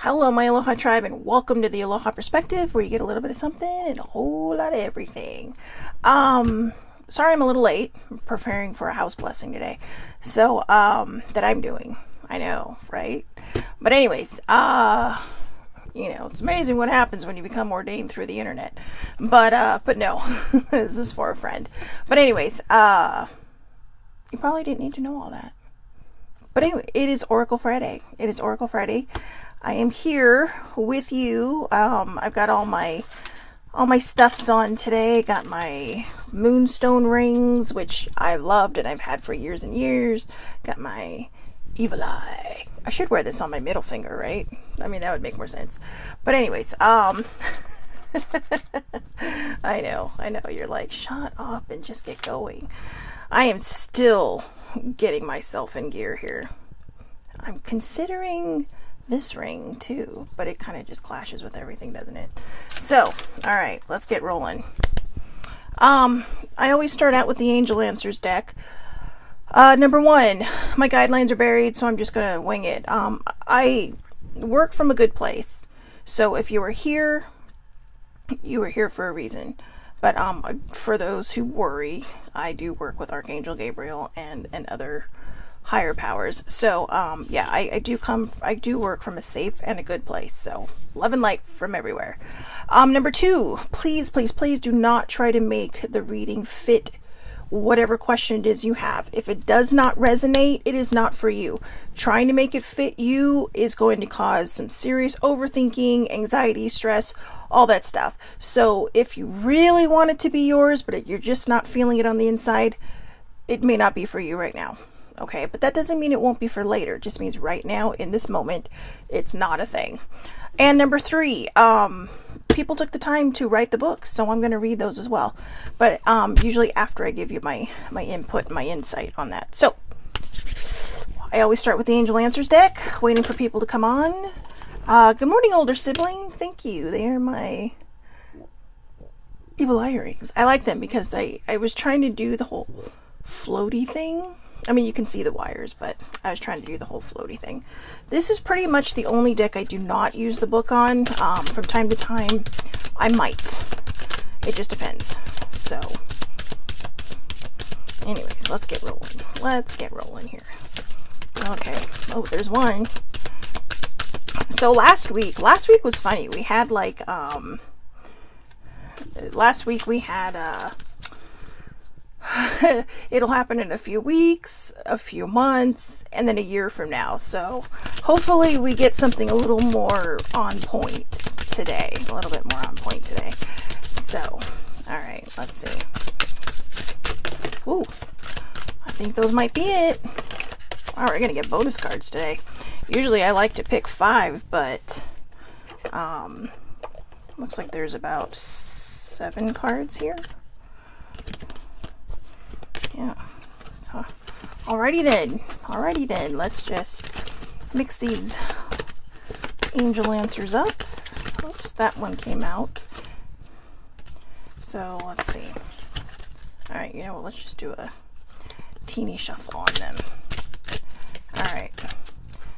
Hello, my Aloha tribe, and welcome to the Aloha Perspective, where you get a little bit of something and a whole lot of everything. Sorry I'm a little late. I'm preparing for a house blessing today. So, that I'm doing. I know, right? But anyways, it's amazing what happens when you become ordained through the internet. But no, this is for a friend. But anyways, you probably didn't need to know all that. But anyway, it is Oracle Friday. It is Oracle Friday. I am here with you. I've got all my stuffs on today. Got my moonstone rings, which I loved and I've had for years and years. Got my evil eye. I should wear this on my middle finger, right? I mean, that would make more sense. But anyways, I know. You're like, shut up and just get going. I am still getting myself in gear here. I'm considering this ring too, but it kind of just clashes with everything, doesn't it? So, all right, let's get rolling. I always start out with the Angel Answers deck. Number one, my guidelines are buried, so I'm just gonna wing it. I work from a good place, so if you were here for a reason. But for those who worry, I do work with Archangel Gabriel and other higher powers. So yeah, I do work from a safe and a good place. So love and light from everywhere. Number two, please do not try to make the reading fit whatever question it is you have. If it does not resonate, it is not for you. Trying to make it fit you is going to cause some serious overthinking, anxiety, stress, all that stuff. So if you really want it to be yours, but you're just not feeling it on the inside, it may not be for you right now. Okay, but that doesn't mean it won't be for later. It just means right now, in this moment, it's not a thing. And number three, people took the time to write the books, so I'm going to read those as well. But usually after I give you my input, my insight on that. So I always start with the Angel Answers deck, waiting for people to come on. Good morning, older sibling. Thank you. They are my evil eye earrings. I like them because I was trying to do the whole floaty thing. I mean, you can see the wires, but I was trying to do the whole floaty thing. This is pretty much the only deck I do not use the book on. From time to time, I might. It just depends. So, anyways, let's get rolling. Let's get rolling here. Okay. Oh, there's one. So last week was funny. We had like, last week we had, it'll happen in a few weeks, a few months, and then a year from now. So hopefully we get something a little more on point today. A little bit more on point today. So, all right, let's see. Ooh, I think those might be it. All right, we're going to get bonus cards today. Usually I like to pick 5, but looks like there's about 7 cards here. Yeah. So, alrighty then. Let's just mix these Angel Answers up. Oops, that one came out. So let's see. Alright, you know what? Let's just do a teeny shuffle on them. Alright.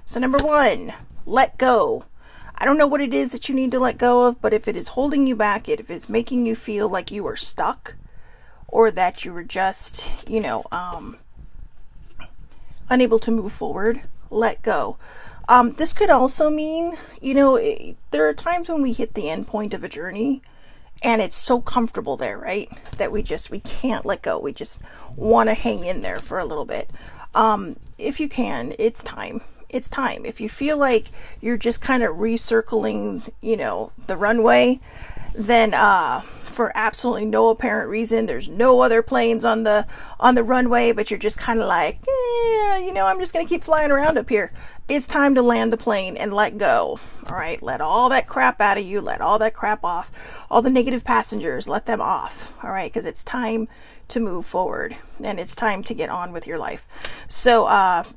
So number 1, let go. I don't know what it is that you need to let go of, but if it is holding you back, if it's making you feel like you are stuck, or that you were just, unable to move forward, let go. This could also mean, there are times when we hit the end point of a journey and it's so comfortable there, right? That we can't let go. We just want to hang in there for a little bit. If you can, it's time. It's time. If you feel like you're just kind of recircling, the runway, then, for absolutely no apparent reason, there's no other planes on the runway, but you're just kind of like, I'm just going to keep flying around up here. It's time to land the plane and let go. All right. Let all that crap out of you. Let all that crap off. All the negative passengers, let them off. All right. Because it's time to move forward and it's time to get on with your life. So,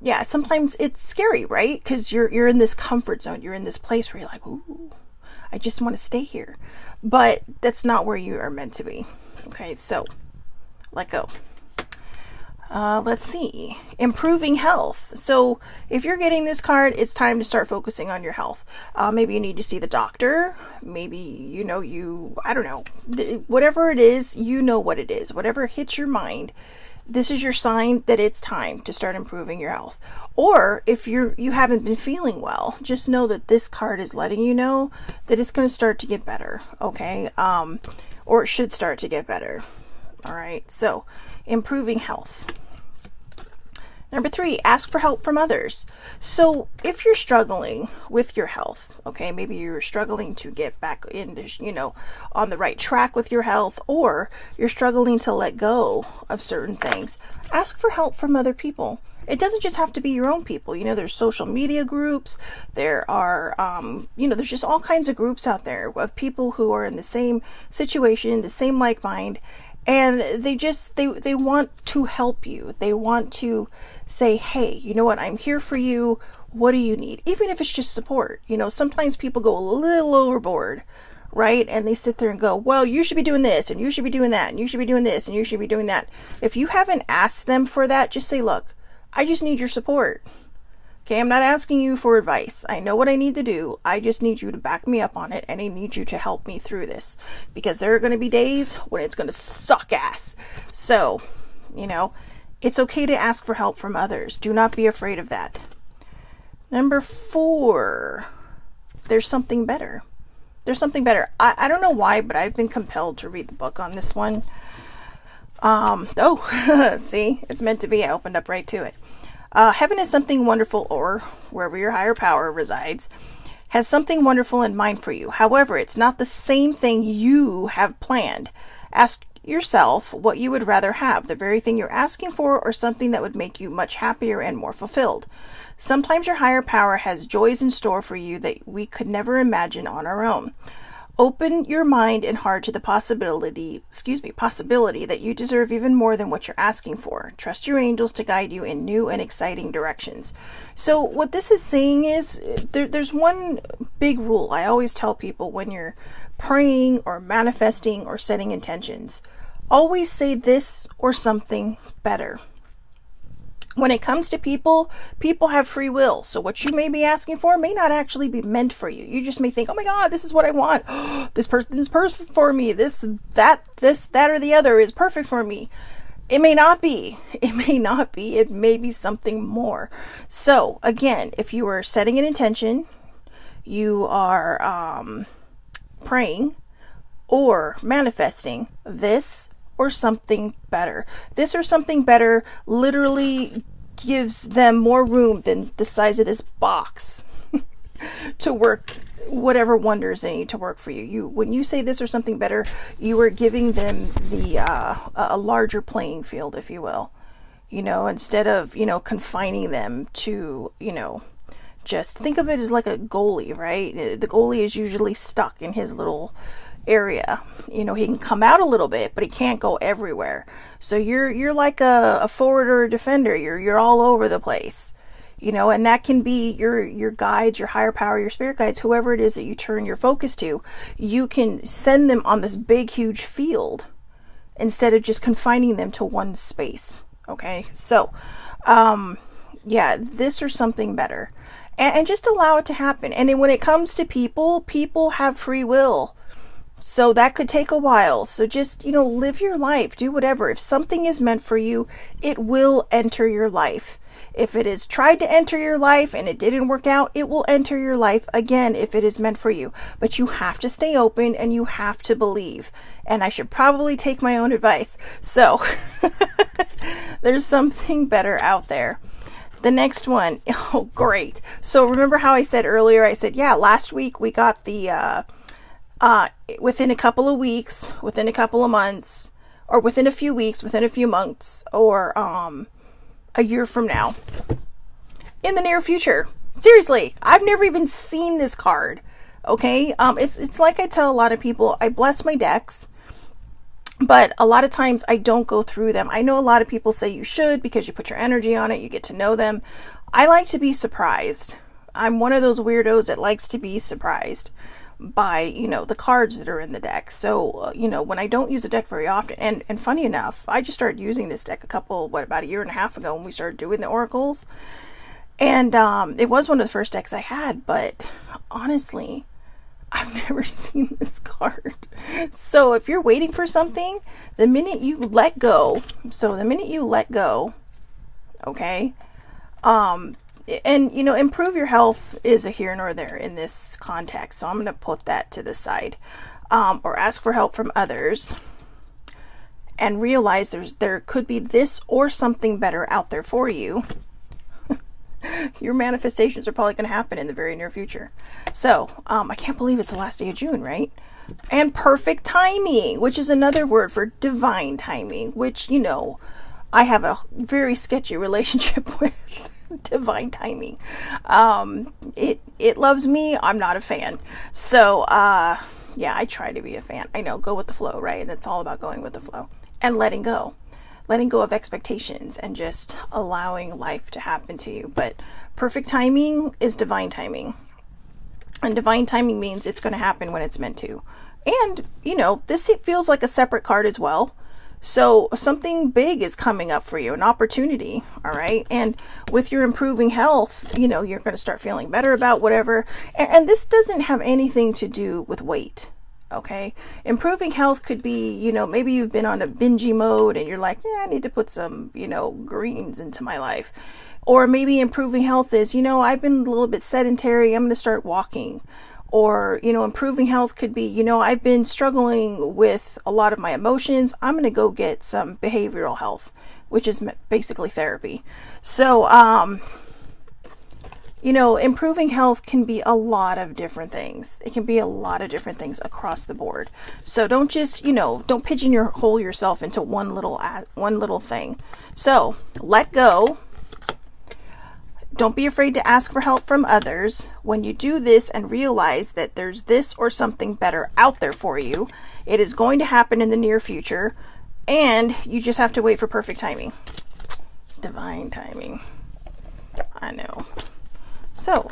yeah, sometimes it's scary, right? Because you're in this comfort zone. You're in this place where you're like, ooh, I just want to stay here. But that's not where you are meant to be. Okay, so let go. Let's see, improving health. So if you're getting this card, it's time to start focusing on your health. Maybe you need to see the doctor. Maybe, I don't know, whatever it is, you know what it is. Whatever hits your mind, this is your sign that it's time to start improving your health. Or if you haven't been feeling well, just know that this card is letting you know that it's going to start to get better. Okay. Or it should start to get better. All right. So improving health. Number 3, ask for help from others. So if you're struggling with your health, okay, maybe you're struggling to get back into, on the right track with your health, or you're struggling to let go of certain things, ask for help from other people. It doesn't just have to be your own people. There's social media groups. There are, there's just all kinds of groups out there of people who are in the same situation, the same like mind. And they want to help you. They want to say, hey, you know what? I'm here for you. What do you need? Even if it's just support. Sometimes people go a little overboard, right? And they sit there and go, well, you should be doing this, and you should be doing that, and you should be doing this, and you should be doing that. If you haven't asked them for that, just say, look, I just need your support. Okay, I'm not asking you for advice. I know what I need to do. I just need you to back me up on it, and I need you to help me through this, because there are going to be days when it's going to suck ass. So, it's okay to ask for help from others. Do not be afraid of that. Number 4, there's something better. There's something better. I don't know why, but I've been compelled to read the book on this one. See, it's meant to be. I opened up right to it. Heaven is something wonderful, or wherever your higher power resides, has something wonderful in mind for you. However, it's not the same thing you have planned. Ask yourself what you would rather have, the very thing you're asking for, or something that would make you much happier and more fulfilled. Sometimes your higher power has joys in store for you that we could never imagine on our own. Open your mind and heart to the possibility that you deserve even more than what you're asking for. Trust your angels to guide you in new and exciting directions. So what this is saying is, there's one big rule I always tell people when you're praying or manifesting or setting intentions. Always say this or something better. When it comes to people have free will. So what you may be asking for may not actually be meant for you. You just may think, oh my God, this is what I want. This person's perfect for me. This, that, or the other is perfect for me. It may not be. It may not be. It may be something more. So again, if you are setting an intention, you are praying or manifesting this or something better. This or something better literally gives them more room than the size of this box to work whatever wonders they need to work for you. When you say this or something better, you are giving them a larger playing field, if you will. Instead of, confining them to, just think of it as like a goalie, right? The goalie is usually stuck in his little area. He can come out a little bit, but he can't go everywhere. So you're like a forward or a defender. You're all over the place. And that can be your guides, your higher power, your spirit guides, whoever it is that you turn your focus to. You can send them on this big, huge field instead of just confining them to one space. Okay. So, this or something better, and just allow it to happen. And then when it comes to people have free will. So that could take a while. So just, live your life, do whatever. If something is meant for you, it will enter your life. If it is tried to enter your life and it didn't work out, it will enter your life again if it is meant for you. But you have to stay open and you have to believe. And I should probably take my own advice. So there's something better out there. The next one, oh, great. So remember how I said earlier, last week we got the, within a couple of weeks, within a couple of months, or within a few weeks, within a few months, or a year from now, in the near future. Seriously, I've never even seen this card. Okay, it's like I tell a lot of people, I bless my decks, but a lot of times I don't go through them. I know a lot of people say you should because you put your energy on it, you get to know them. I like to be surprised. I'm one of those weirdos that likes to be surprised. by, you know, the cards that are in the deck. So, you know, when I don't use a deck very often, and funny enough, I just started using this deck about a year and a half ago when we started doing the oracles. And it was one of the first decks I had, but honestly, I've never seen this card. So if you're waiting for something, the minute you let go, okay, and you know, improve your health is a here nor there in this context, so I'm going to put that to the side. Or ask for help from others and realize there could be this or something better out there for you. Your manifestations are probably going to happen in the very near future. So I can't believe it's the last day of June, right? And perfect timing, which is another word for divine timing, which, you know, I have a very sketchy relationship with. Divine timing. It loves me. I'm not a fan. So yeah, I try to be a fan. I know, go with the flow, right? And it's all about going with the flow and letting go of expectations and just allowing life to happen to you. But perfect timing is divine timing, and divine timing means it's going to happen when it's meant to. And you know, this feels like a separate card as well. So something big is coming up for you, an opportunity, all right? And with your improving health, you know, you're going to start feeling better about whatever. And this doesn't have anything to do with weight, okay? Improving health could be, you know, maybe you've been on a bingey mode and you're like, yeah, I need to put some, you know, greens into my life. Or maybe improving health is, you know, I've been a little bit sedentary, I'm going to start walking. Or, you know, improving health could be, you know, I've been struggling with a lot of my emotions. I'm going to go get some behavioral health, which is basically therapy. So, you know, improving health can be a lot of different things. It can be a lot of different things across the board. So don't just, you know, don't pigeonhole yourself into one little thing. So let go. Don't be afraid to ask for help from others. When you do this and realize that there's this or something better out there for you, it is going to happen in the near future, and you just have to wait for perfect timing. Divine timing. I know. So,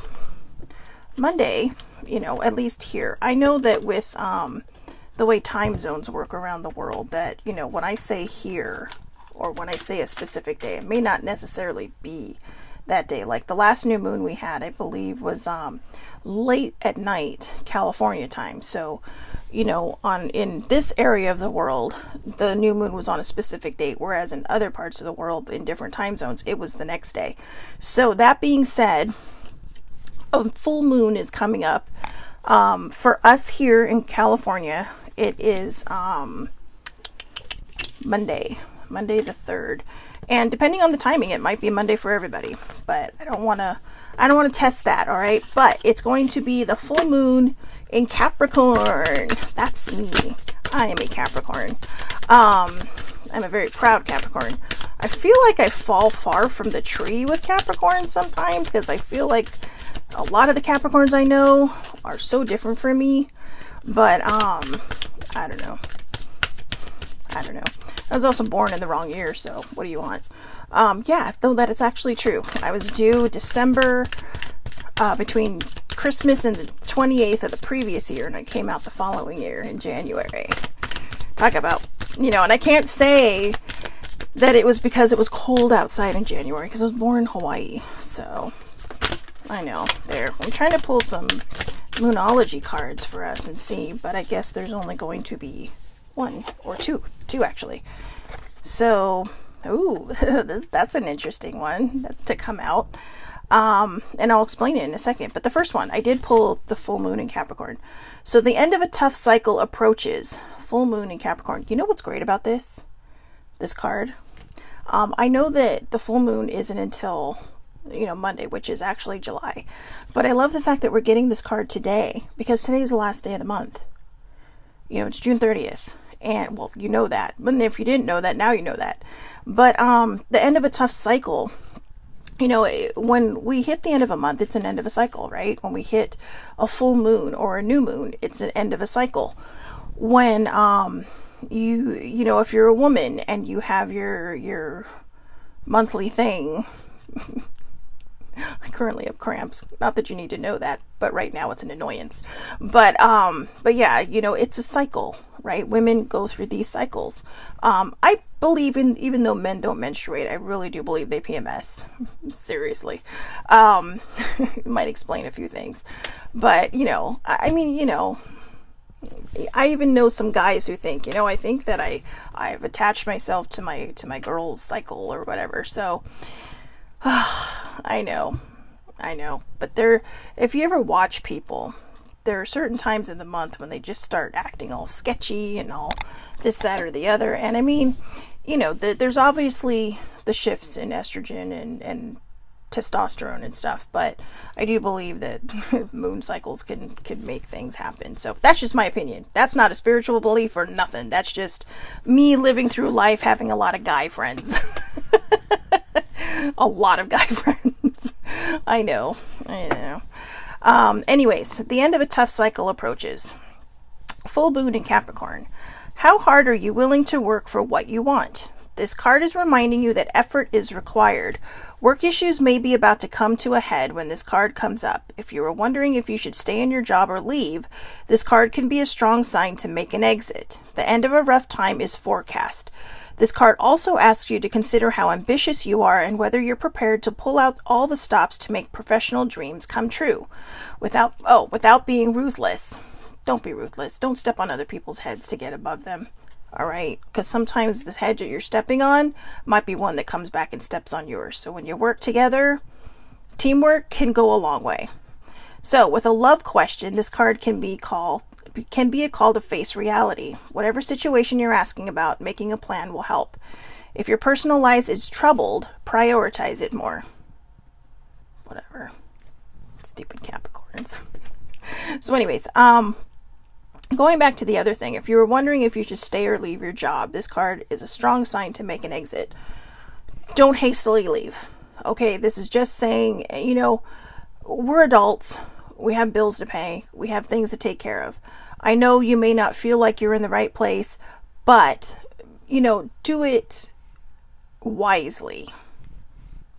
Monday, you know, at least here, I know that with the way time zones work around the world, that, you know, when I say here, or when I say a specific day, it may not necessarily be that day. Like the last new moon we had, I believe, was late at night California time. So, you know, in this area of the world, the new moon was on a specific date, whereas in other parts of the world, in different time zones, it was the next day. So that being said, a full moon is coming up. For us here in California, it is Monday the 3rd. And depending on the timing, it might be Monday for everybody, but I don't want to test that, all right? But it's going to be the full moon in Capricorn. That's me. I am a Capricorn. I'm a very proud Capricorn. I feel like I fall far from the tree with Capricorn sometimes, because I feel like a lot of the Capricorns I know are so different from me. But I don't know. I was also born in the wrong year, so what do you want? Yeah, though that is actually true. I was due December, between Christmas and the 28th of the previous year, and I came out the following year in January. Talk about, you know, and I can't say that it was because it was cold outside in January, because I was born in Hawaii, so I know. There, I'm trying to pull some Moonology cards for us and see, but I guess there's only going to be one or two actually. So, ooh, that's an interesting one to come out. And I'll explain it in a second. But the first one, I did pull the full moon in Capricorn. So the end of a tough cycle approaches. Full moon in Capricorn. You know what's great about this card? I know that the full moon isn't until, you know, Monday, which is actually July. But I love the fact that we're getting this card today, because today is the last day of the month. You know, it's June 30th. And, well, you know that. But if you didn't know that, now you know that. But the end of a tough cycle, you know, when we hit the end of a month, it's an end of a cycle, right? When we hit a full moon or a new moon, it's an end of a cycle. When you know, if you're a woman and you have your monthly thing, I currently have cramps. Not that you need to know that, but right now it's an annoyance. But yeah, you know, it's a cycle, right? Women go through these cycles. I believe in, even though men don't menstruate, I really do believe they PMS. Seriously. Might explain a few things. But, you know, I mean, you know, I even know some guys who think, you know, I think that I've attached myself to my girl's cycle or whatever. So I know. But if you ever watch people, there are certain times in the month when they just start acting all sketchy and all this, that, or the other. And I mean, you know, there's obviously the shifts in estrogen and testosterone and stuff, but I do believe that moon cycles can make things happen. So that's just my opinion. That's not a spiritual belief or nothing. That's just me living through life, having a lot of guy friends. A lot of guy friends. I know. Anyways, the end of a tough cycle approaches. Full moon in Capricorn. How hard are you willing to work for what you want? This card is reminding you that effort is required. Work issues may be about to come to a head when this card comes up. If you were wondering if you should stay in your job or leave, this card can be a strong sign to make an exit. The end of a rough time is forecast. This card also asks you to consider how ambitious you are and whether you're prepared to pull out all the stops to make professional dreams come true. Without being ruthless. Don't be ruthless. Don't step on other people's heads to get above them. All right, because sometimes this hedge that you're stepping on might be one that comes back and steps on yours. So when you work together, teamwork can go a long way. So with a love question, this card can be a call to face reality. Whatever situation you're asking about, making a plan will help. If your personal life is troubled, prioritize it more. Whatever. Stupid Capricorns. So anyways, going back to the other thing, if you were wondering if you should stay or leave your job, this card is a strong sign to make an exit. Don't hastily leave. Okay, this is just saying, you know, we're adults. We have bills to pay. We have things to take care of. I know you may not feel like you're in the right place, but, you know, do it wisely.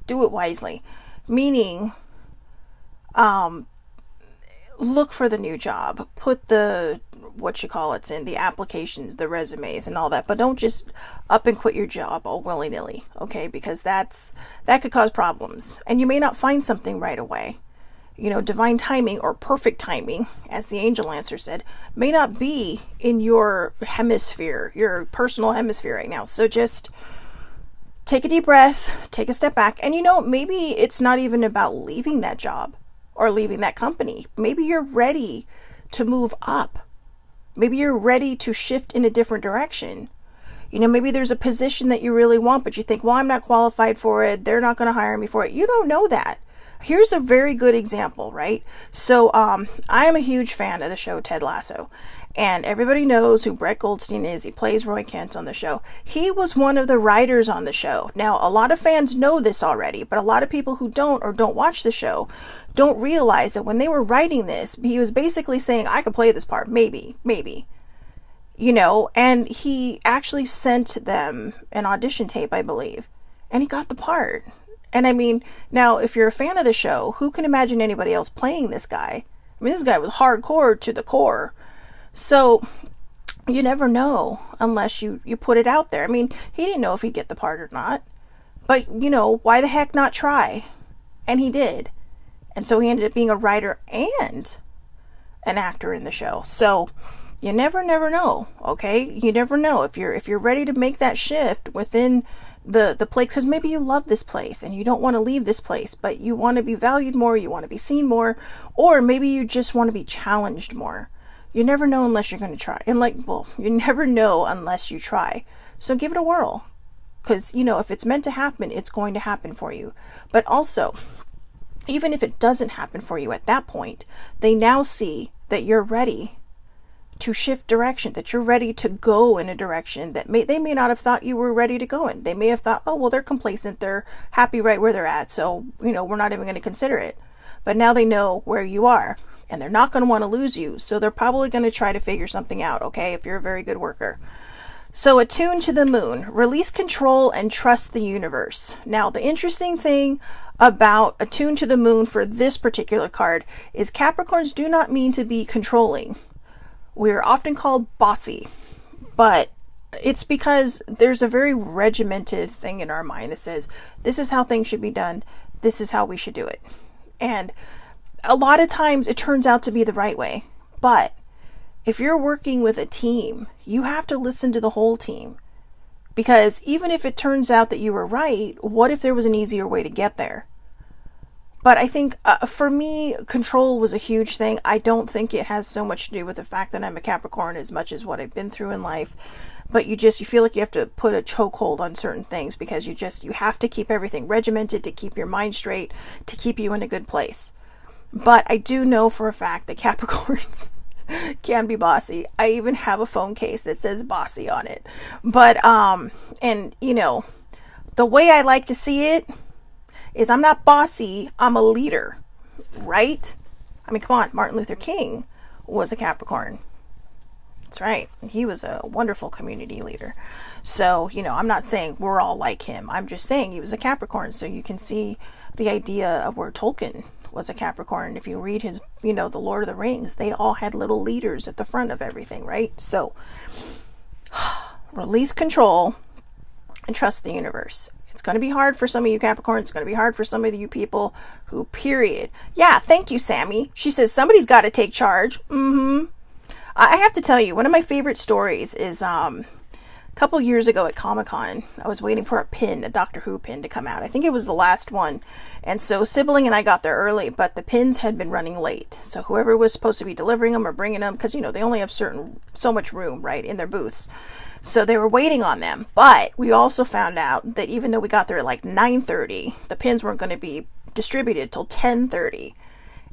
Do it wisely. Meaning, look for the new job. Put the in the applications, the resumes and all that, but don't just up and quit your job all willy-nilly, okay? Because that could cause problems, and you may not find something right away. You know, divine timing or perfect timing, as the angel answer said, may not be in your hemisphere, your personal hemisphere right now. So just take a deep breath, take a step back, and you know, maybe it's not even about leaving that job or leaving that company. Maybe you're ready to move up. Maybe you're ready to shift in a different direction. You know, maybe there's a position that you really want, but you think, well, I'm not qualified for it. They're not going to hire me for it. You don't know that. Here's a very good example, right? So I am a huge fan of the show Ted Lasso. And everybody knows who Brett Goldstein is. He plays Roy Kent on the show. He was one of the writers on the show. Now, a lot of fans know this already, but a lot of people who don't or don't watch the show don't realize that when they were writing this, he was basically saying, I could play this part, maybe. You know, and he actually sent them an audition tape, I believe, and he got the part. And I mean, now, if you're a fan of the show, who can imagine anybody else playing this guy? I mean, this guy was hardcore to the core. So you never know unless you put it out there. I mean, he didn't know if he'd get the part or not, but you know, why the heck not try? And he did. And so he ended up being a writer and an actor in the show. So you never know. Okay. You never know if you're ready to make that shift within the place, because maybe you love this place and you don't want to leave this place, but you want to be valued more. You want to be seen more, or maybe you just want to be challenged more. You never know unless you're going to try. And you never know unless you try. So give it a whirl. Because, you know, if it's meant to happen, it's going to happen for you. But also, even if it doesn't happen for you at that point, they now see that you're ready to shift direction, that you're ready to go in a direction that they may not have thought you were ready to go in. They may have thought, oh, well, they're complacent. They're happy right where they're at. So, you know, we're not even going to consider it. But now they know where you are. And they're not going to want to lose you. So they're probably going to try to figure something out, okay, if you're a very good worker. So attune to the moon, release control and trust the universe. Now, the interesting thing about attune to the moon for this particular card is Capricorns do not mean to be controlling. We are often called bossy, but it's because there's a very regimented thing in our mind that says, this is how things should be done. This is how we should do it. And a lot of times it turns out to be the right way. But if you're working with a team, you have to listen to the whole team. Because even if it turns out that you were right, what if there was an easier way to get there? But I think for me, control was a huge thing. I don't think it has so much to do with the fact that I'm a Capricorn as much as what I've been through in life. But you feel like you have to put a chokehold on certain things because you have to keep everything regimented to keep your mind straight, to keep you in a good place. But I do know for a fact that Capricorns can be bossy. I even have a phone case that says bossy on it. But, and you know, the way I like to see it is I'm not bossy, I'm a leader, right? I mean, come on, Martin Luther King was a Capricorn. That's right. He was a wonderful community leader. So, you know, I'm not saying we're all like him. I'm just saying he was a Capricorn. So you can see the idea of where Tolkien was a Capricorn. If you read his, you know, The Lord of the Rings, they all had little leaders at the front of everything, right? So release control and trust the universe. It's going to be hard for some of you Capricorns. It's going to be hard for some of you people who, period. Yeah, thank you, Sammy. She says, somebody's got to take charge. I have to tell you, one of my favorite stories is a couple years ago at Comic-Con. I was waiting for a Doctor Who pin to come out. I think it was the last one. And so Sibling and I got there early, but the pins had been running late. So whoever was supposed to be delivering them or bringing them, because, you know, they only have so much room, right, in their booths. So they were waiting on them. But we also found out that even though we got there at like 9:30, the pins weren't going to be distributed till 10:30.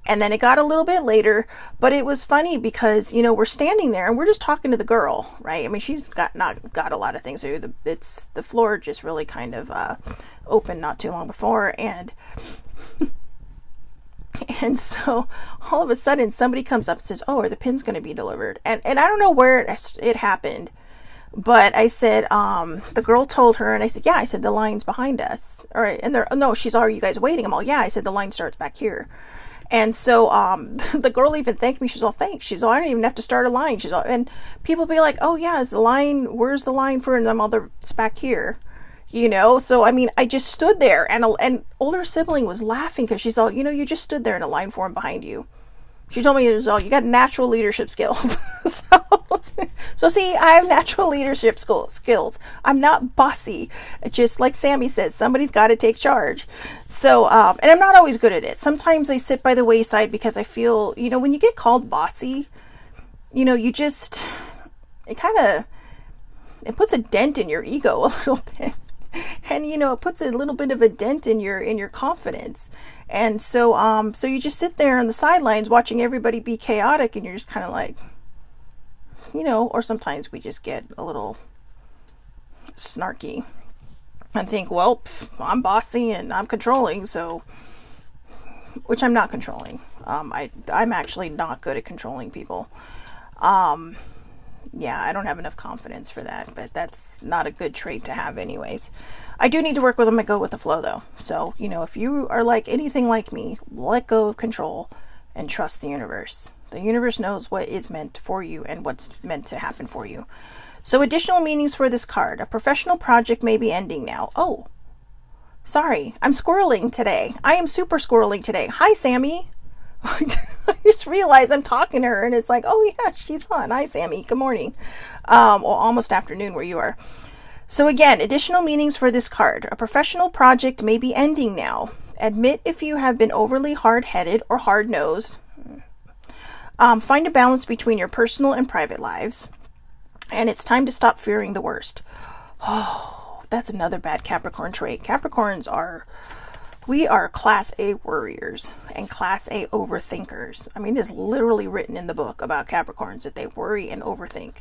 And then it got a little bit later, but it was funny because, you know, we're standing there and we're just talking to the girl, right? I mean, she's not got a lot of things to do. The floor just really kind of opened not too long before, and and so all of a sudden somebody comes up and says, "Oh, are the pins going to be delivered?" And I don't know where it happened, but I said, the girl told her, and I said, "Yeah," I said, "the line's behind us." All right, and no, she's, "Are you guys waiting?" I'm all, "Yeah," I said, "the line starts back here." And so the girl even thanked me. She's all, "Thanks." She's all, "I don't even have to start a line." She's all, and people be like, "Oh yeah, where's the line for?" And I'm all, "It's back here." You know, so I mean, I just stood there, and older sibling was laughing because she's all, "You know, you just stood there in a line form behind you." She told me it was all, "You got natural leadership skills." So see, I have natural leadership skills. I'm not bossy. Just like Sammy says, somebody's got to take charge. So, and I'm not always good at it. Sometimes I sit by the wayside because I feel, you know, when you get called bossy, you know, it puts a dent in your ego a little bit. And, you know, it puts a little bit of a dent in your confidence. And so, so you just sit there on the sidelines watching everybody be chaotic, and you're just kind of like, you know, or sometimes we just get a little snarky and think, well, I'm bossy and I'm controlling, so, which I'm not controlling. I'm actually not good at controlling people. Yeah, I don't have enough confidence for that, but that's not a good trait to have anyways. I do need to work with them and go with the flow though. So, you know, if you are like anything like me, let go of control and trust the universe. The universe knows what is meant for you and what's meant to happen for you. So additional meanings for this card. A professional project may be ending now. Oh, sorry. I'm squirreling today. I am super squirreling today. Hi, Sammy. I just realized I'm talking to her and it's like, oh yeah, she's on. Hi, Sammy. Good morning. Well, almost afternoon where you are. So again, additional meanings for this card. A professional project may be ending now. Admit if you have been overly hard-headed or hard-nosed. Find a balance between your personal and private lives. And it's time to stop fearing the worst. Oh, that's another bad Capricorn trait. We are class A worriers and class A overthinkers. I mean, it's literally written in the book about Capricorns that they worry and overthink.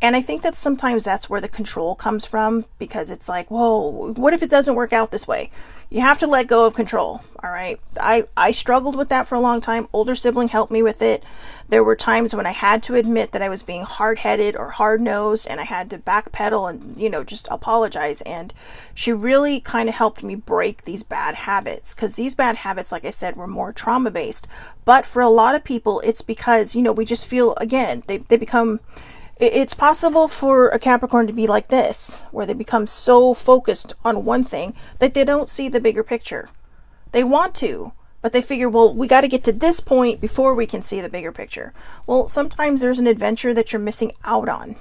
And I think that sometimes that's where the control comes from, because it's like, whoa, what if it doesn't work out this way? You have to let go of control. All right. I struggled with that for a long time. Older sibling helped me with it. There were times when I had to admit that I was being hard-headed or hard-nosed, and I had to backpedal and, you know, just apologize. And she really kind of helped me break these bad habits, because these bad habits, like I said, were more trauma-based. But for a lot of people, it's because, you know, we just feel, again, they become... It's possible for a Capricorn to be like this, where they become so focused on one thing that they don't see the bigger picture. They want to, but they figure, well, we got to get to this point before we can see the bigger picture. Well, sometimes there's an adventure that you're missing out on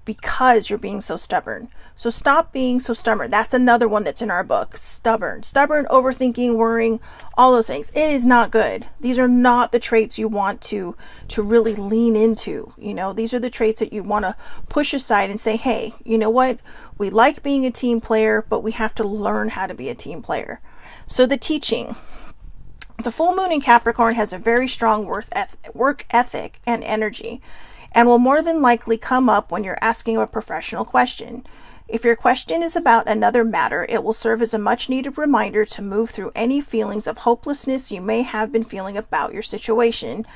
because you're being so stubborn. So stop being so stubborn. That's another one that's in our book. Stubborn, overthinking, worrying, all those things. It is not good. These are not the traits you want to really lean into. You know, these are the traits that you want to push aside and say, hey, you know what? We like being a team player, but we have to learn how to be a team player. So the teaching. The full moon in Capricorn has a very strong work ethic and energy, and will more than likely come up when you're asking a professional question. If your question is about another matter, it will serve as a much needed reminder to move through any feelings of hopelessness you may have been feeling about your situation,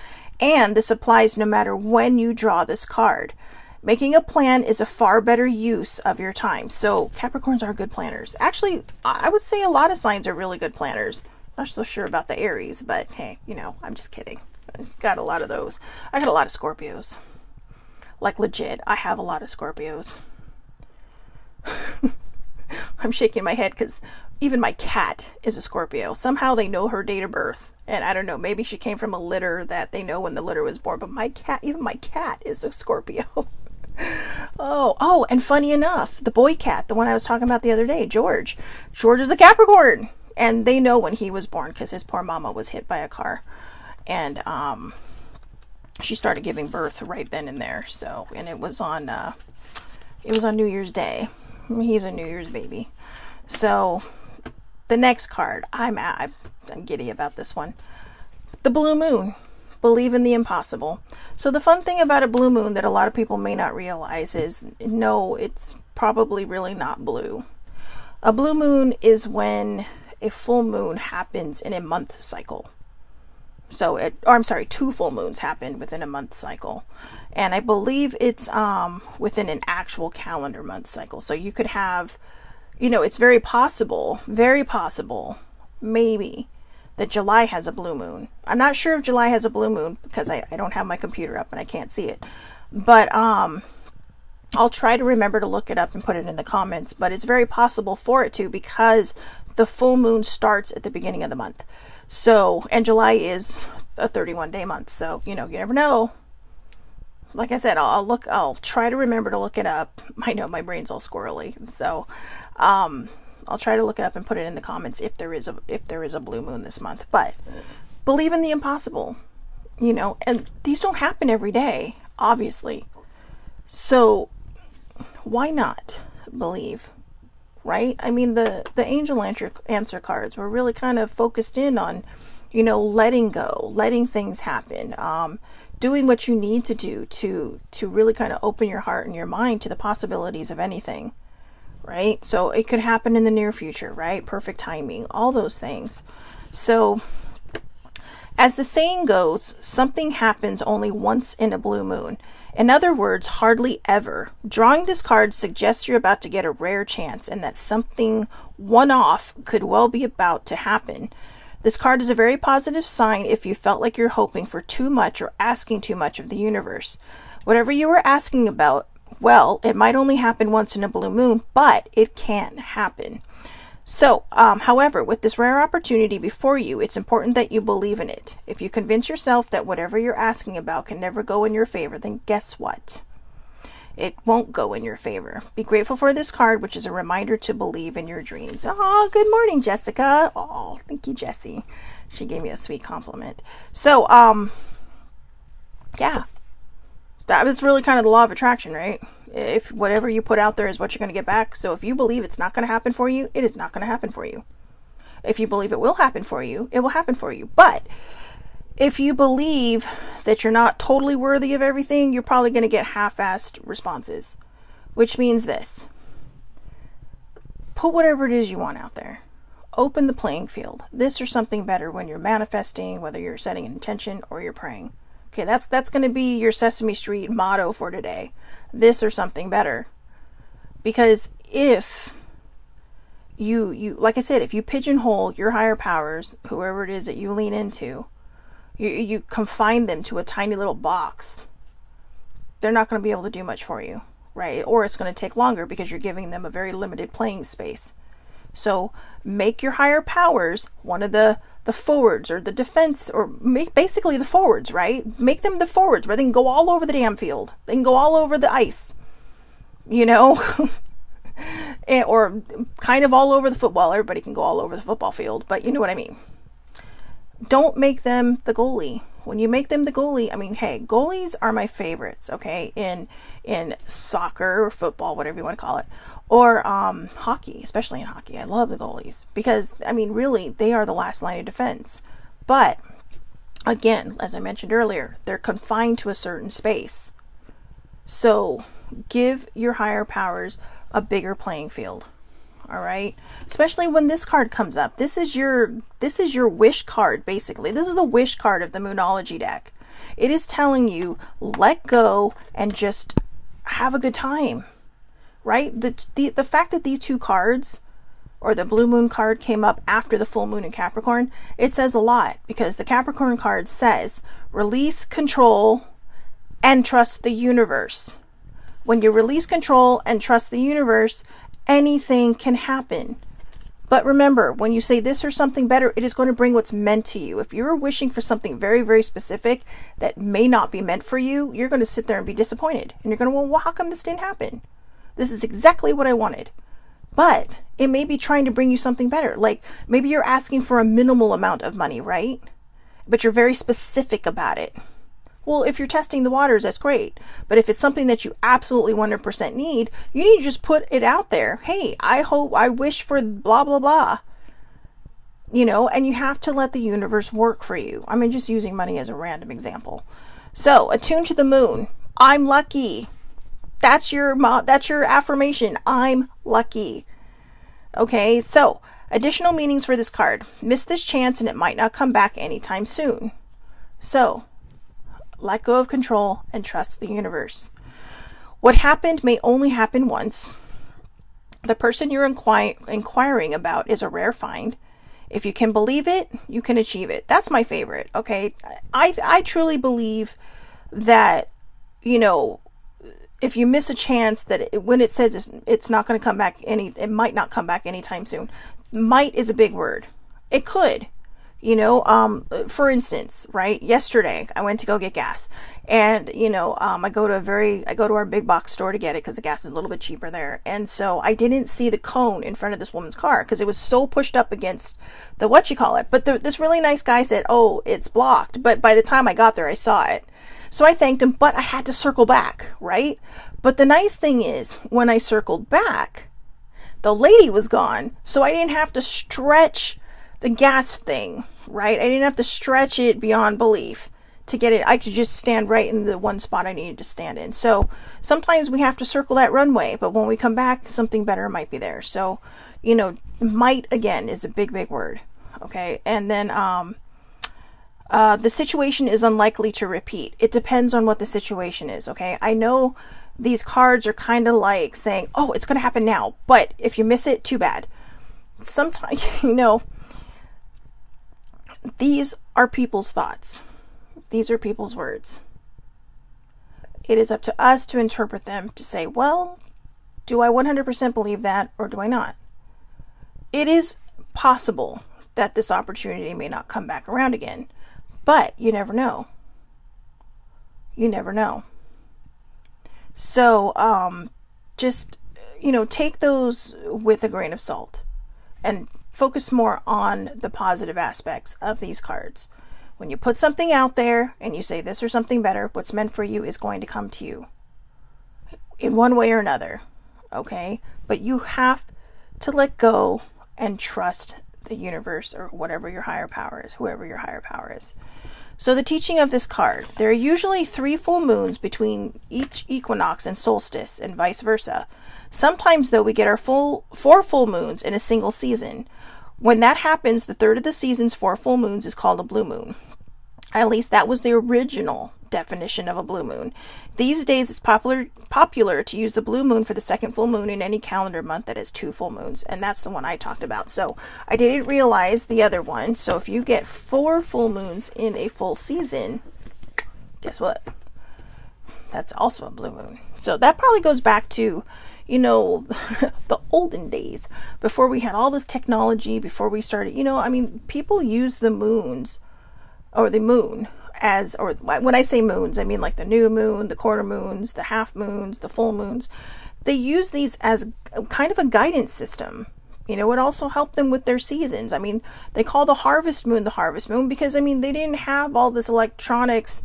and this applies no matter when you draw this card. Making a plan is a far better use of your time. So Capricorns are good planners. Actually, I would say a lot of signs are really good planners. Not so sure about the Aries, but hey, you know, I'm just kidding. I just got a lot of those. I got a lot of Scorpios. Like legit, I have a lot of Scorpios. I'm shaking my head because even my cat is a Scorpio. Somehow they know her date of birth. And I don't know, maybe she came from a litter that they know when the litter was born. But my cat, even my cat is a Scorpio. Oh, and funny enough, the boy cat, the one I was talking about the other day, George is a Capricorn. And they know when he was born because his poor mama was hit by a car. And she started giving birth right then and there. So, and it was on New Year's Day. He's a New Year's baby. So the next card, I'm giddy about this one. The blue moon. Believe in the impossible. So the fun thing about a blue moon that a lot of people may not realize is, no, it's probably really not blue. A blue moon is when a full moon happens in a month cycle. So two full moons happen within a month cycle. And I believe it's within an actual calendar month cycle. So you could have, you know, it's very possible, maybe, that July has a blue moon. I'm not sure if July has a blue moon because I don't have my computer up and I can't see it. But I'll try to remember to look it up and put it in the comments. But it's very possible for it to, because the full moon starts at the beginning of the month. So, and July is a 31-day month. So, you know, you never know. Like I said, I'll try to remember to look it up. I know my brain's all squirrely. So, I'll try to look it up and put it in the comments if there is a blue moon this month. But believe in the impossible, you know, and these don't happen every day, obviously. So why not believe, right? I mean, the angel answer cards were really kind of focused in on, you know, letting go, letting things happen, doing what you need to do to really kind of open your heart and your mind to the possibilities of anything, right? So it could happen in the near future, right? Perfect timing, all those things. So as the saying goes, something happens only once in a blue moon. In other words, hardly ever. Drawing this card suggests you're about to get a rare chance and that something one-off could well be about to happen. This card is a very positive sign if you felt like you're hoping for too much or asking too much of the universe. Whatever you were asking about, well, it might only happen once in a blue moon, but it can happen. So, however, with this rare opportunity before you, it's important that you believe in it. If you convince yourself that whatever you're asking about can never go in your favor, then guess what? It won't go in your favor. Be grateful for this card, which is a reminder to believe in your dreams. Oh, good morning, Jessica. Oh, thank you, Jessie. She gave me a sweet compliment. So, yeah, that was really kind of the law of attraction, right? If whatever you put out there is what you're going to get back. So if you believe it's not going to happen for you, it is not going to happen for you. If you believe it will happen for you, it will happen for you. But if you believe that you're not totally worthy of everything, you're probably going to get half-assed responses. Which means this. Put whatever it is you want out there. open the playing field. This or something better when you're manifesting, whether you're setting an intention or you're praying. Okay, that's going to be your Sesame Street motto for today. This or something better. Because if you like I said, if you pigeonhole your higher powers, whoever it is that you lean into, you confine them to a tiny little box, they're not going to be able to do much for you, right? Or it's going to take longer because you're giving them a very limited playing space. So make your higher powers one of the forwards or the defense, or make basically the forwards, right? Make them the forwards where they can go all over the damn field. They can go all over the ice, you know, or kind of all over the football. Everybody can go all over the football field, but you know what I mean. Don't make them the goalie. When you make them the goalie, I mean, hey, goalies are my favorites, okay? In soccer or football, whatever you want to call it, or hockey, especially in hockey. I love the goalies because, I mean, really, they are the last line of defense. But again, as I mentioned earlier, they're confined to a certain space. So give your higher powers a bigger playing field. All right, especially when this card comes up. This is your wish card, basically. This is the wish card of the Moonology deck. It is telling you, let go and just have a good time, right? The fact that these two cards, or the blue moon card, came up after the full moon in Capricorn, it says a lot, because the Capricorn card says release control and trust the universe. When you release control and trust the universe, anything can happen. But remember, when you say this or something better, it is going to bring what's meant to you. If you're wishing for something very, very specific that may not be meant for you, you're going to sit there and be disappointed. And you're going to, well, how come this didn't happen? This is exactly what I wanted. But it may be trying to bring you something better. Like maybe you're asking for a minimal amount of money, right? But you're very specific about it. Well, if you're testing the waters, that's great. But if it's something that you absolutely 100% need, you need to just put it out there. Hey, I wish for blah, blah, blah. You know, and you have to let the universe work for you. I mean, just using money as a random example. So, attune to the moon. I'm lucky. That's your affirmation. I'm lucky. Okay, so additional meanings for this card. Miss this chance and it might not come back anytime soon. So, let go of control and trust the universe. What happened may only happen once. The person you're inquiring about is a rare find. If you can believe it, you can achieve it. That's my favorite, okay? I truly believe that, you know, if you miss a chance, that when it says it's not going to come back, it might not come back anytime soon. Might is a big word. It could. You know, for instance, right, yesterday I went to go get gas, and, you know, I go to our big box store to get it because the gas is a little bit cheaper there. And so I didn't see the cone in front of this woman's car because it was so pushed up against the But this really nice guy said, oh, it's blocked. But by the time I got there, I saw it. So I thanked him, but I had to circle back, right? But the nice thing is, when I circled back, the lady was gone, so I didn't have to stretch the gas thing, right? I didn't have to stretch it beyond belief to get it. I could just stand right in the one spot I needed to stand in. So sometimes we have to circle that runway, but when we come back, something better might be there. So, you know, might, again, is a big, big word. Okay. And then, the situation is unlikely to repeat. It depends on what the situation is. Okay. I know these cards are kind of like saying, oh, it's going to happen now, but if you miss it, too bad. Sometimes, you know, these are people's thoughts. These are people's words. It is up to us to interpret them, to say, well, do I 100% believe that or do I not? It is possible that this opportunity may not come back around again, but you never know. You never know. So, just, you know, take those with a grain of salt and focus more on the positive aspects of these cards. When you put something out there and you say this or something better, what's meant for you is going to come to you in one way or another. Okay? But you have to let go and trust the universe or whatever your higher power is, whoever your higher power is. So the teaching of this card, there are usually 3 full moons between each equinox and solstice and vice versa. Sometimes, though, we get our 4 full moons in a single season. When that happens, the third of the season's 4 full moons is called a blue moon. At least that was the original definition of a blue moon. These days it's popular to use the blue moon for the second full moon in any calendar month that has 2 full moons, and that's the one I talked about. So I didn't realize the other one. So if you get 4 full moons in a full season, guess what? That's also a blue moon. So that probably goes back to, you know, the olden days, before we had all this technology, before we started, you know, I mean, people use the moons, or the moon, as, or when I say moons, I mean like the new moon, the quarter moons, the half moons, the full moons. They use these as kind of a guidance system. You know, it also helped them with their seasons. I mean, they call the harvest moon because, I mean, they didn't have all this electronics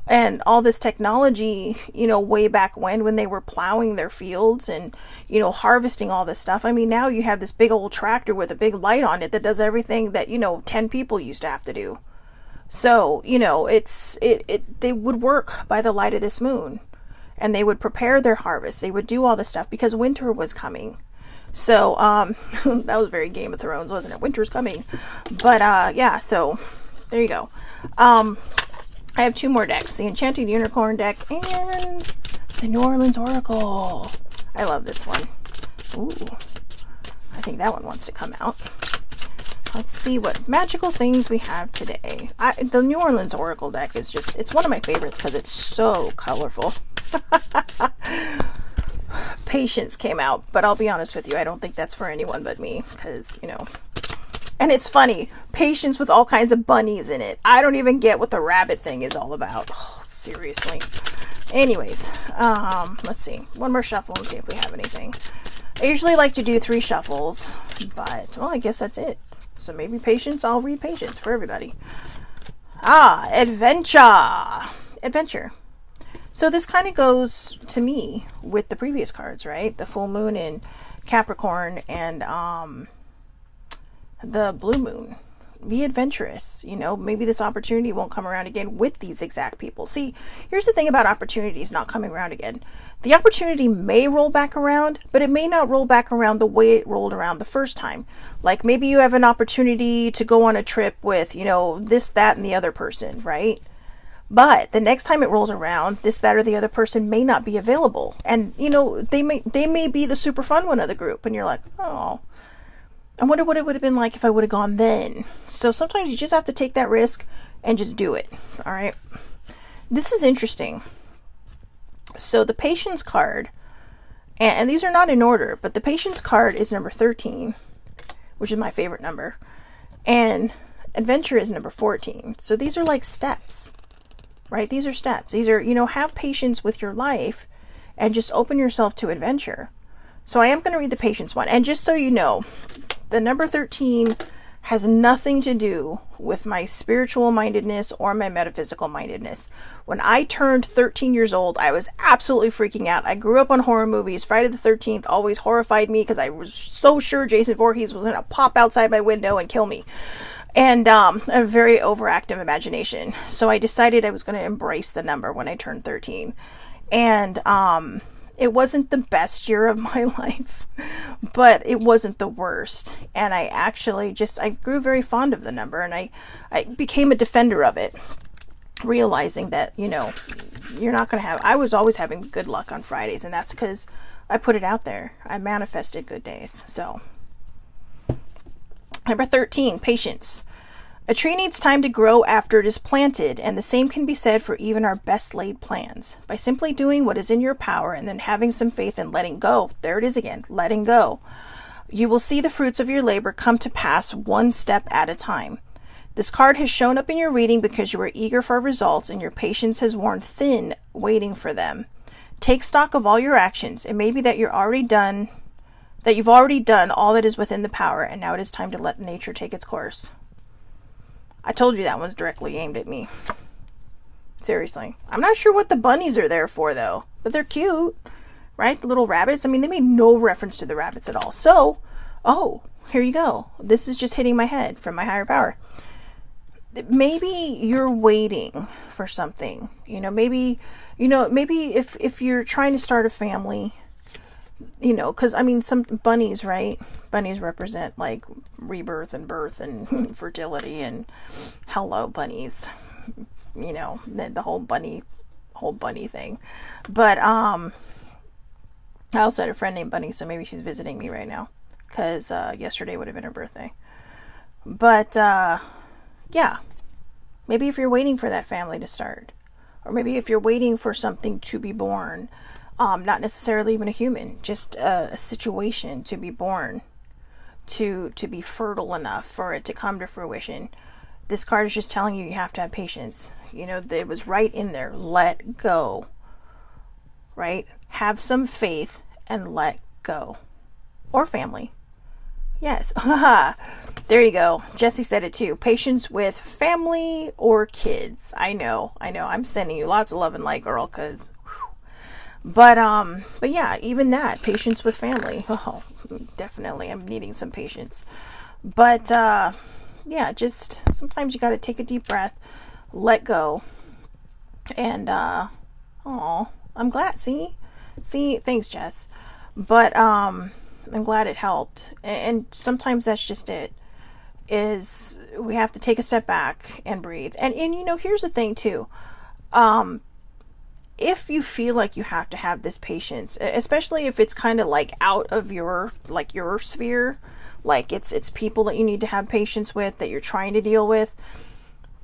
and all this technology, you know, way back when they were plowing their fields and, you know, harvesting all this stuff. I mean, now you have this big old tractor with a big light on it that does everything that, you know, 10 people used to have to do. So, you know, they would work by the light of this moon, and they would prepare their harvest. They would do all this stuff because winter was coming. So, that was very Game of Thrones, wasn't it? Winter's coming. But, yeah, so there you go. I have 2 more decks, the Enchanted Unicorn deck and the New Orleans Oracle. I love this one. Ooh, I think that one wants to come out. Let's see what magical things we have today. The New Orleans Oracle deck is just, it's one of my favorites because it's so colorful. Patience came out, but I'll be honest with you, I don't think that's for anyone but me, because, you know. And it's funny, Patience with all kinds of bunnies in it. I don't even get what the rabbit thing is all about. Oh, seriously. Anyways, let's see. One more shuffle and see if we have anything. I usually like to do 3 shuffles, but, well, I guess that's it. So maybe Patience, I'll read Patience for everybody. Adventure. So this kind of goes to me with the previous cards, right? The full moon in Capricorn and the blue moon. Be adventurous. You know, maybe this opportunity won't come around again with these exact people. See, here's the thing about opportunities not coming around again. The opportunity may roll back around, but it may not roll back around the way it rolled around the first time. Like maybe you have an opportunity to go on a trip with, you know, this, that, and the other person, right? But the next time it rolls around, this, that, or the other person may not be available. And, you know, they may be the super fun one of the group. And you're like, oh, I wonder what it would have been like if I would have gone then. So sometimes you just have to take that risk and just do it. All right. This is interesting. So the Patience card, and these are not in order, but the Patience card is number 13, which is my favorite number. And Adventure is number 14. So these are like steps, right? These are steps. These are, you know, have patience with your life and just open yourself to adventure. So I am going to read the Patience one. And just so you know, the number 13 has nothing to do with my spiritual mindedness or my metaphysical mindedness. When I turned 13 years old, I was absolutely freaking out. I grew up on horror movies. Friday the 13th always horrified me because I was so sure Jason Voorhees was going to pop outside my window and kill me. And a very overactive imagination. So I decided I was going to embrace the number when I turned 13. And it wasn't the best year of my life, but it wasn't the worst. And I actually I grew very fond of the number, and I became a defender of it, realizing that, you know, you're not going to have, I was always having good luck on Fridays, and that's because I put it out there. I manifested good days. So, number 13, Patience. A tree needs time to grow after it is planted, and the same can be said for even our best laid plans. By simply doing what is in your power and then having some faith and letting go, there it is again, letting go, you will see the fruits of your labor come to pass one step at a time. This card has shown up in your reading because you are eager for results and your patience has worn thin waiting for them. Take stock of all your actions. It may be that you've already done all that is within the power, and now it is time to let nature take its course. I told you that one's directly aimed at me. Seriously. I'm not sure what the bunnies are there for, though. But they're cute. Right? The little rabbits. I mean, they made no reference to the rabbits at all. So, oh, here you go. This is just hitting my head from my higher power. Maybe you're waiting for something. Maybe if you're trying to start a family, you know, because I mean, some bunnies, right? Bunnies represent like rebirth and birth and fertility, and hello, bunnies. You know, the whole bunny thing. But I also had a friend named Bunny, so maybe she's visiting me right now, because yesterday would have been her birthday. But yeah, maybe if you're waiting for that family to start, or maybe if you're waiting for something to be born, not necessarily even a human, just a situation to be born, to be fertile enough for it to come to fruition. This card is just telling you you have to have patience. You know, it was right in there. Let go. Right? Have some faith and let go. Or family. Yes. There you go. Jesse said it too. Patience with family or kids. I know. I'm sending you lots of love and light, girl, because but yeah, even that, patience with family. Oh, definitely I'm needing some patience. But yeah, just sometimes you got to take a deep breath, let go. And I'm glad. See, thanks, Jess. But I'm glad it helped. And sometimes that's just it. Is we have to take a step back and breathe. And you know, here's the thing too. If you feel like you have to have this patience, especially if it's kind of like out of your sphere, like it's people that you need to have patience with, that you're trying to deal with.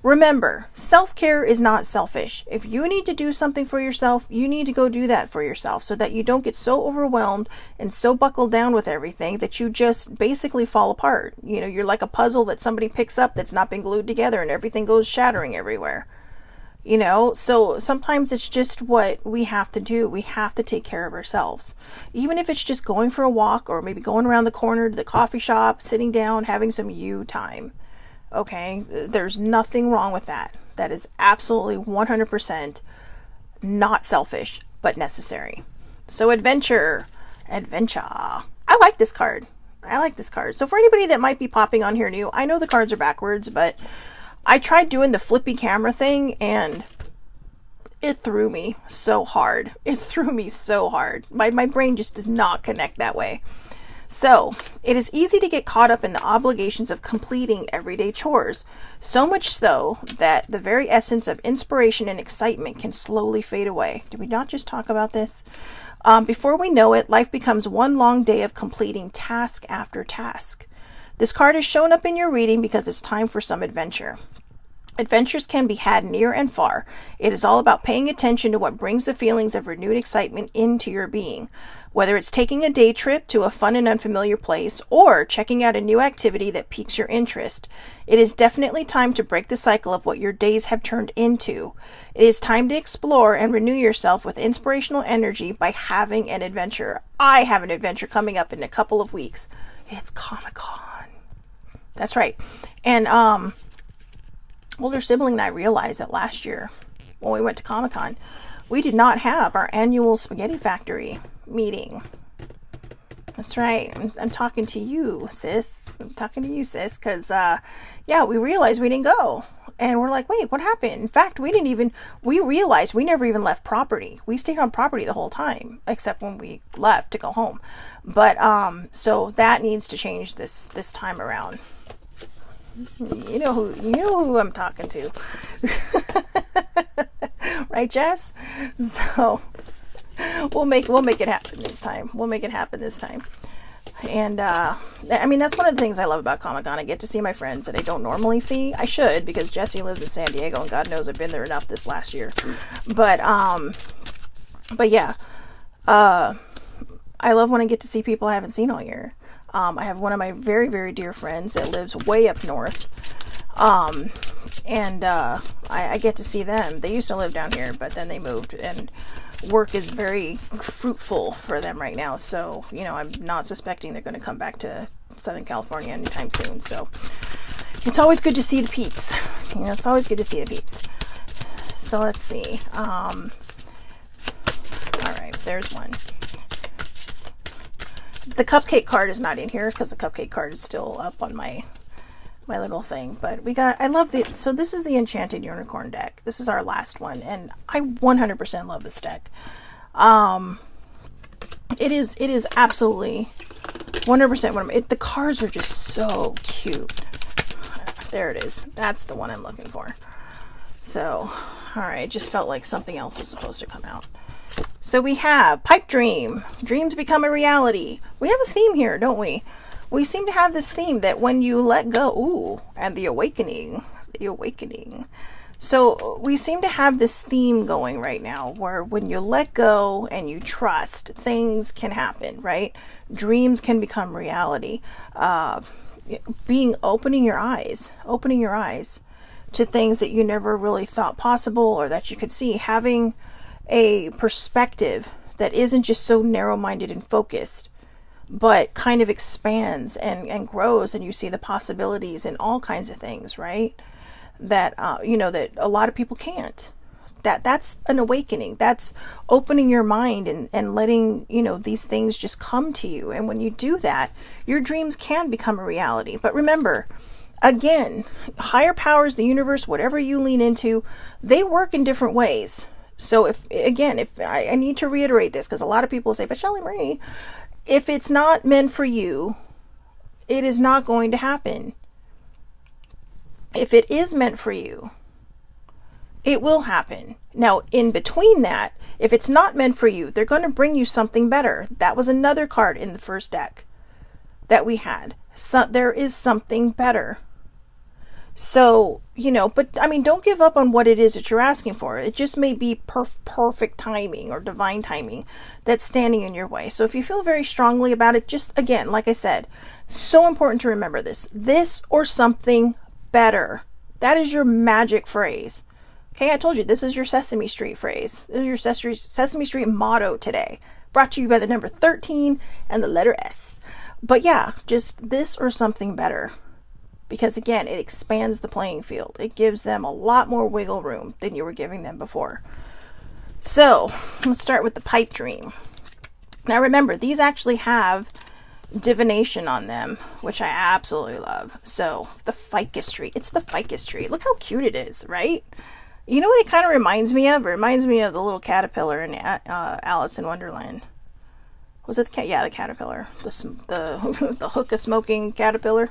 Remember, self-care is not selfish. If you need to do something for yourself, you need to go do that for yourself, so that you don't get so overwhelmed and so buckled down with everything that you just basically fall apart. You know, you're like a puzzle that somebody picks up that's not been glued together and everything goes shattering everywhere. You know, so sometimes it's just what we have to do. We have to take care of ourselves. Even if it's just going for a walk, or maybe going around the corner to the coffee shop, sitting down, having some you time. Okay, there's nothing wrong with that. That is absolutely 100% not selfish, but necessary. So adventure. I like this card. So for anybody that might be popping on here new, I know the cards are backwards, but I tried doing the flippy camera thing and it threw me so hard. My brain just does not connect that way. So, it is easy to get caught up in the obligations of completing everyday chores, so much so that the very essence of inspiration and excitement can slowly fade away. Did we not just talk about this? Before we know it, life becomes one long day of completing task after task. This card has shown up in your reading because it's time for some adventure. Adventures can be had near and far. It is all about paying attention to what brings the feelings of renewed excitement into your being. Whether it's taking a day trip to a fun and unfamiliar place, or checking out a new activity that piques your interest, it is definitely time to break the cycle of what your days have turned into. It is time to explore and renew yourself with inspirational energy by having an adventure. I have an adventure coming up in a couple of weeks. It's Comic-Con. That's right. And older sibling and I realized that last year when we went to Comic-Con, we did not have our annual Spaghetti Factory meeting. That's right. I'm talking to you, sis. Because, yeah, we realized we didn't go. And we're like, wait, what happened? In fact, we realized we never even left property. We stayed on property the whole time, except when we left to go home. But, so that needs to change this time around. You know who I'm talking to. Right, Jess? So we'll make it happen this time. And I mean, that's one of the things I love about Comic-Con. I get to see my friends that I don't normally see. I should, because Jesse lives in San Diego and God knows I've been there enough this last year. But yeah, I love when I get to see people I haven't seen all year. I have one of my very, very dear friends that lives way up north. And I get to see them. They used to live down here, but then they moved, and work is very fruitful for them right now. So, you know, I'm not suspecting they're going to come back to Southern California anytime soon. So it's always good to see the peeps. You know, it's always good to see the peeps. So let's see. All right, there's one. The cupcake card is not in here because the cupcake card is still up on my little thing. But I love so this is the Enchanted Unicorn deck. This is our last one, and I 100% love this deck. It is absolutely 100% what the cars are just so cute. There it is. That's the one I'm looking for. So, all right, just felt like something else was supposed to come out. So we have pipe dream. Dreams become a reality. We have a theme here, don't we? We seem to have this theme that when you let go, ooh, and the awakening. So we seem to have this theme going right now where when you let go and you trust, things can happen, right? Dreams can become reality. Opening your eyes to things that you never really thought possible or that you could see. Having a perspective that isn't just so narrow-minded and focused, but kind of expands and grows, and you see the possibilities in all kinds of things, right? That that a lot of people can't. That's an awakening. That's opening your mind and letting these things just come to you. And when you do that, your dreams can become a reality. But remember, again, higher powers, the universe, whatever you lean into, they work in different ways. So if I need to reiterate this, because a lot of people say, but Shelley Marie, if it's not meant for you, it is not going to happen. If it is meant for you, it will happen. Now, in between that, if it's not meant for you, they're going to bring you something better. That was another card in the first deck that we had. So there is something better. So, but I mean, don't give up on what it is that you're asking for. It just may be perfect timing or divine timing that's standing in your way. So if you feel very strongly about it, just again, like I said, so important to remember this or something better. That is your magic phrase. Okay, I told you, this is your Sesame Street phrase. This is your Sesame Street motto today. Brought to you by the number 13 and the letter S. But yeah, just this or something better. Because again, it expands the playing field. It gives them a lot more wiggle room than you were giving them before. So, let's start with the pipe dream. Now remember, these actually have divination on them, which I absolutely love. So, the ficus tree. It's the ficus tree. Look how cute it is, right? You know what it kind of reminds me of? It reminds me of the little caterpillar in Alice in Wonderland. Was it the cat? Yeah, the caterpillar. The hookah smoking caterpillar.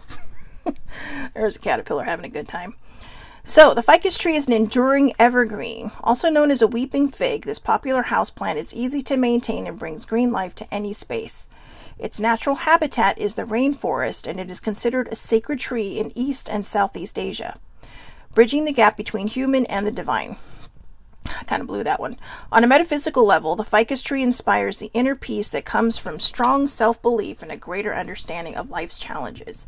There's a caterpillar having a good time. So, the ficus tree is an enduring evergreen, also known as a weeping fig. This popular houseplant is easy to maintain and brings green life to any space. Its natural habitat is the rainforest, and it is considered a sacred tree in East and Southeast Asia, bridging the gap between human and the divine. I kind of blew that one. On a metaphysical level, the ficus tree inspires the inner peace that comes from strong self-belief and a greater understanding of life's challenges.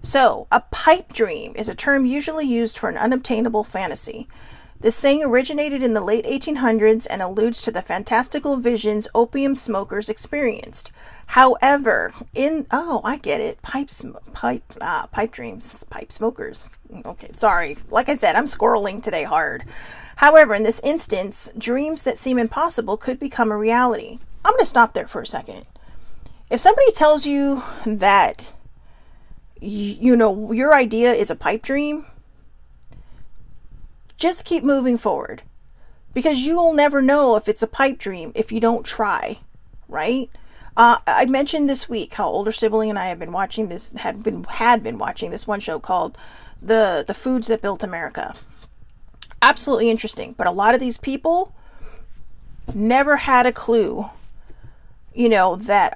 So, a pipe dream is a term usually used for an unobtainable fantasy. This saying originated in the late 1800s and alludes to the fantastical visions opium smokers experienced. However, I get it. Pipe dreams, pipe smokers. Okay, sorry. Like I said, I'm squirreling today hard. However, in this instance, dreams that seem impossible could become a reality. I'm going to stop there for a second. If somebody tells you that, your idea is a pipe dream, just keep moving forward. Because you will never know if it's a pipe dream if you don't try, right? I mentioned this week how older sibling and I have been watching this, had been watching this one show called the Foods That Built America. Absolutely interesting. But a lot of these people never had a clue, that,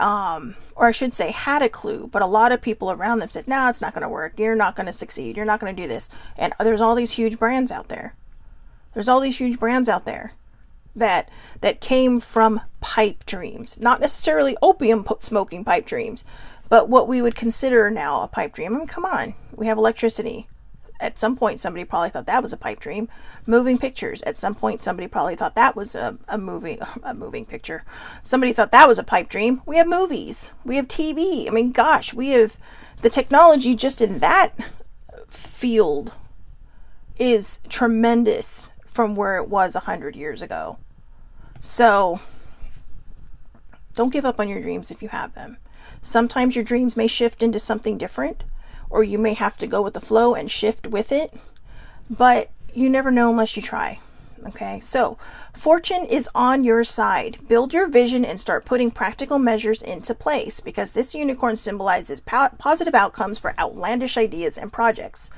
or I should say had a clue, but a lot of people around them said, no, it's not going to work. You're not going to succeed. You're not going to do this. And there's all these huge brands out there. That came from pipe dreams, not necessarily opium smoking pipe dreams, but what we would consider now a pipe dream. I mean, come on, we have electricity. At some point, somebody probably thought that was a pipe dream. Moving pictures. At some point, somebody probably thought that was a moving picture. Somebody thought that was a pipe dream. We have movies. We have TV. I mean, gosh, we have the technology just in that field is tremendous from where it was 100 years ago. So, don't give up on your dreams if you have them. Sometimes your dreams may shift into something different, or you may have to go with the flow and shift with it, but you never know unless you try. Okay, so fortune is on your side. Build your vision and start putting practical measures into place, because this unicorn symbolizes positive outcomes for outlandish ideas and projects.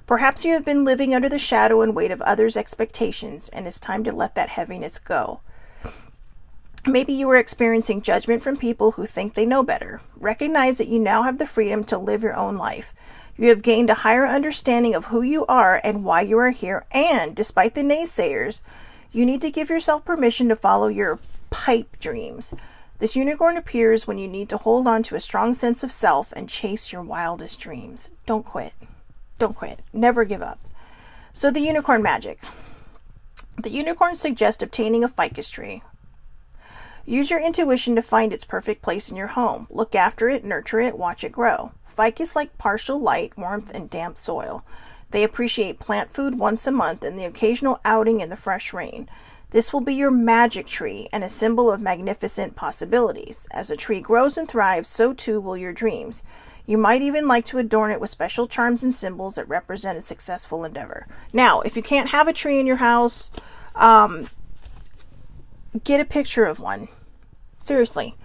Perhaps you have been living under the shadow and weight of others' expectations, and it's time to let that heaviness go. Maybe you are experiencing judgment from people who think they know better. Recognize that you now have the freedom to live your own life. You have gained a higher understanding of who you are and why you are here, and despite the naysayers, you need to give yourself permission to follow your pipe dreams. This unicorn appears when you need to hold on to a strong sense of self and chase your wildest dreams. Don't quit. Don't quit. Never give up. So the unicorn magic. The unicorn suggests obtaining a ficus tree. Use your intuition to find its perfect place in your home. Look after it, nurture it, watch it grow. Ficus like partial light, warmth, and damp soil. They appreciate plant food once a month and the occasional outing in the fresh rain. This will be your magic tree and a symbol of magnificent possibilities. As a tree grows and thrives, so too will your dreams. You might even like to adorn it with special charms and symbols that represent a successful endeavor. Now, if you can't have a tree in your house, get a picture of one. Seriously.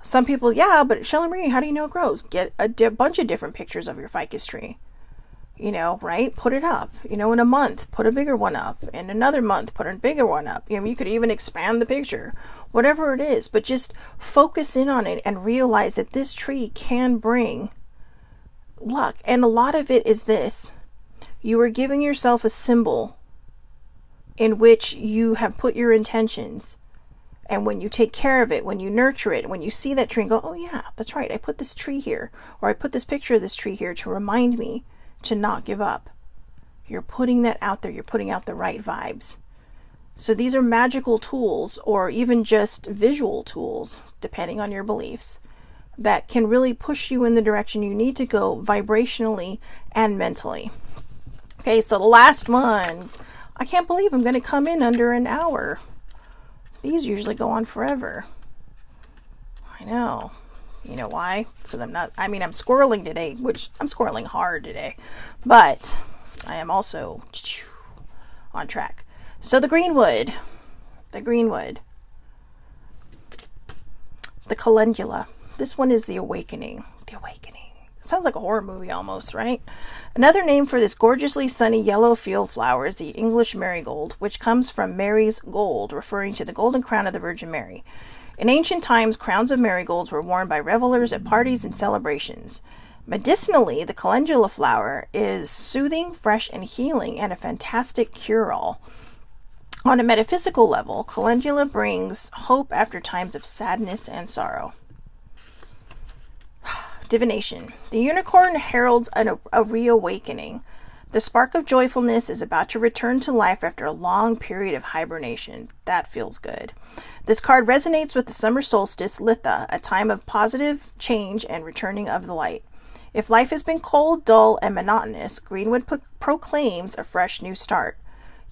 Some people, yeah, but Shelly Marie, how do you know it grows? Get a bunch of different pictures of your ficus tree. Right? Put it up. In a month, put a bigger one up. In another month, put a bigger one up. You could even expand the picture. Whatever it is, but just focus in on it and realize that this tree can bring luck. And a lot of it is this. You are giving yourself a symbol in which you have put your intentions. And when you take care of it, when you nurture it, when you see that tree and go, oh yeah, that's right, I put this tree here, or I put this picture of this tree here to remind me to not give up. You're putting that out there. You're putting out the right vibes. So these are magical tools, or even just visual tools, depending on your beliefs, that can really push you in the direction you need to go vibrationally and mentally. Okay, so the last one. I can't believe I'm going to come in under an hour. These usually go on forever. I know. You know why? It's because I'm squirreling today, which I'm squirreling hard today. But I am also on track. So the greenwood. The calendula. This one is the awakening. The awakening. It sounds like a horror movie almost, right? Another name for this gorgeously sunny yellow field flower is the English marigold, which comes from Mary's gold, referring to the golden crown of the Virgin Mary. In ancient times, crowns of marigolds were worn by revelers at parties and celebrations. Medicinally, the calendula flower is soothing, fresh, and healing, and a fantastic cure-all. On a metaphysical level, calendula brings hope after times of sadness and sorrow. Divination. The unicorn heralds a reawakening. The spark of joyfulness is about to return to life after a long period of hibernation. That feels good. This card resonates with the summer solstice, Litha, a time of positive change and returning of the light. If life has been cold, dull, and monotonous, Greenwood proclaims a fresh new start.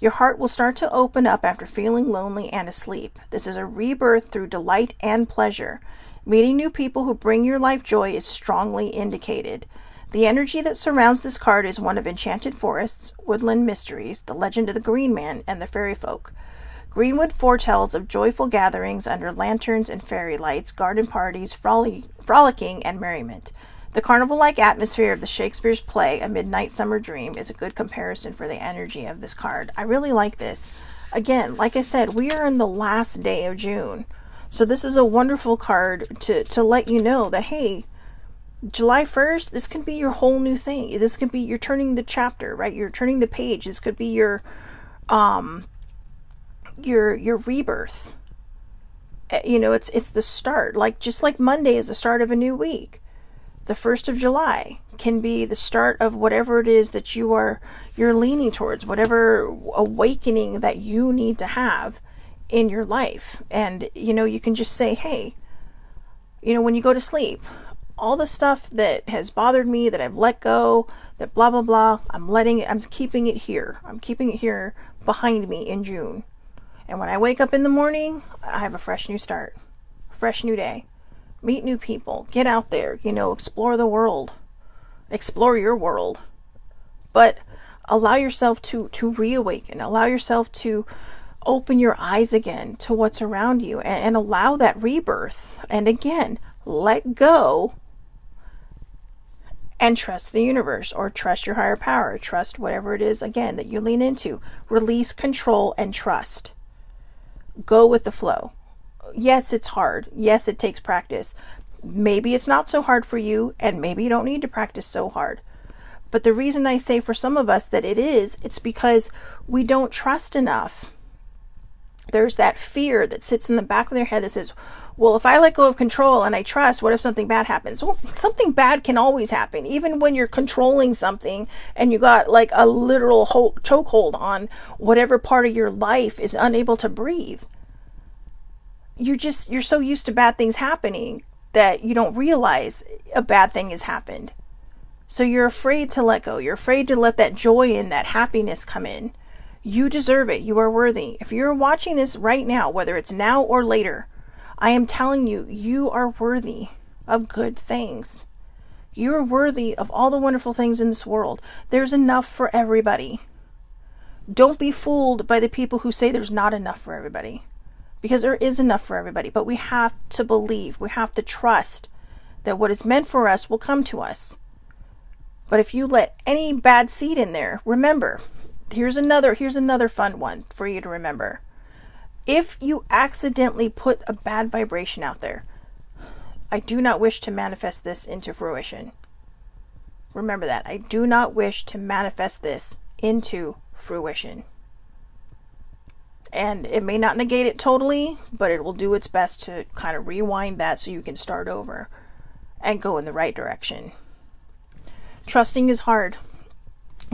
Your heart will start to open up after feeling lonely and asleep. This is a rebirth through delight and pleasure. Meeting new people who bring your life joy is strongly indicated. The energy that surrounds this card is one of enchanted forests, woodland mysteries, the legend of the Green Man, and the fairy folk. Greenwood foretells of joyful gatherings under lanterns and fairy lights, garden parties, frolicking, and merriment. The carnival-like atmosphere of the Shakespeare's play, A Midnight Summer Dream, is a good comparison for the energy of this card. I really like this. Again, like I said, we are in the last day of June. So this is a wonderful card to let you know that, hey, July 1st, this can be your whole new thing. This could be, you're turning the chapter, right? You're turning the page. This could be your rebirth. It's the start. Just like Monday is the start of a new week. The 1st of July can be the start of whatever it is that you're leaning towards, whatever awakening that you need to have in your life. And you can just say, hey, when you go to sleep, all the stuff that has bothered me, that I've let go, that blah blah blah, I'm keeping it here. I'm keeping it here behind me in June. And when I wake up in the morning, I have a fresh new start, fresh new day. Meet new people, get out there, explore the world, explore your world, but allow yourself to reawaken, allow yourself to open your eyes again to what's around you, and allow that rebirth. And again, let go and trust the universe, or trust your higher power, trust whatever it is, again, that you lean into. Release control and trust. Go with the flow. Yes, it's hard. Yes, it takes practice. Maybe it's not so hard for you, and maybe you don't need to practice so hard. But the reason I say for some of us that it's because we don't trust enough. There's that fear that sits in the back of their head that says, well, if I let go of control and I trust, what if something bad happens? Well, something bad can always happen. Even when you're controlling something and you got like a literal chokehold on whatever part of your life is unable to breathe. You're so used to bad things happening that you don't realize a bad thing has happened. So you're afraid to let go. You're afraid to let that joy and that happiness come in. You deserve it. You are worthy. If you're watching this right now, whether it's now or later, I am telling you, you are worthy of good things. You are worthy of all the wonderful things in this world. There's enough for everybody. Don't be fooled by the people who say there's not enough for everybody. Because there is enough for everybody. But we have to believe, we have to trust that what is meant for us will come to us. But if you let any bad seed in there, remember, here's another fun one for you to remember. If you accidentally put a bad vibration out there, I do not wish to manifest this into fruition. Remember that. I do not wish to manifest this into fruition. And it may not negate it totally, but it will do its best to kind of rewind that so you can start over and go in the right direction. Trusting is hard.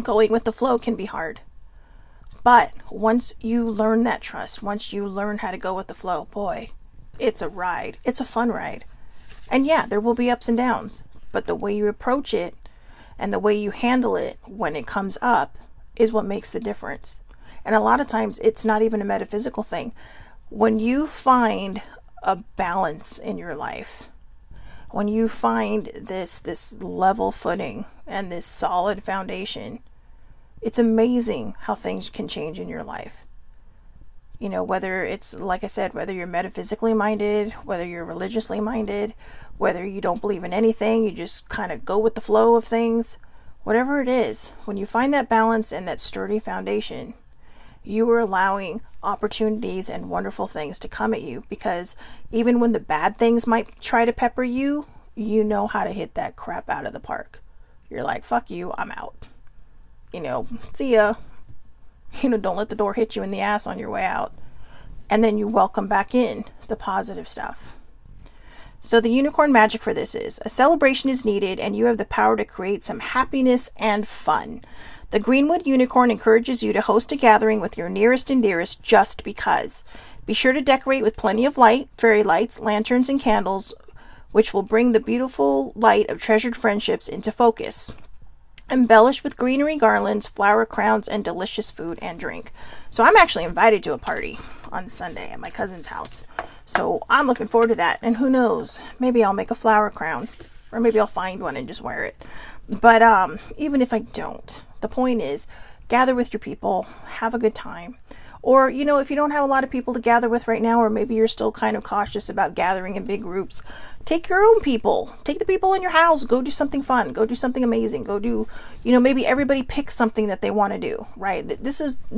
Going with the flow can be hard. But once you learn that trust, once you learn how to go with the flow, boy, it's a ride. It's a fun ride. And yeah, there will be ups and downs. But the way you approach it and the way you handle it when it comes up is what makes the difference. And a lot of times it's not even a metaphysical thing. When you find a balance in your life, when you find this level footing and this solid foundation, it's amazing how things can change in your life. You know, whether it's, like I said, whether you're metaphysically minded, whether you're religiously minded, whether you don't believe in anything, you just kind of go with the flow of things, whatever it is, when you find that balance and that sturdy foundation, you are allowing opportunities and wonderful things to come at you, because even when the bad things might try to pepper you, you know how to hit that crap out of the park. You're like, fuck you, I'm out. You know, see ya. You know, don't let the door hit you in the ass on your way out. And then you welcome back in the positive stuff. So the unicorn magic for this is, a celebration is needed and you have the power to create some happiness and fun. The Greenwood Unicorn encourages you to host a gathering with your nearest and dearest just because. Be sure to decorate with plenty of light, fairy lights, lanterns, and candles, which will bring the beautiful light of treasured friendships into focus. Embellish with greenery, garlands, flower crowns, and delicious food and drink. So I'm actually invited to a party on Sunday at my cousin's house. So I'm looking forward to that. And who knows, maybe I'll make a flower crown. Or maybe I'll find one and just wear it. But even if I don't, the point is, gather with your people, have a good time. Or, you know, if you don't have a lot of people to gather with right now, or maybe you're still kind of cautious about gathering in big groups, take your own people. Take the people in your house. Go do something fun. Go do something amazing. Go do, you know, maybe everybody picks something that they want to do, right?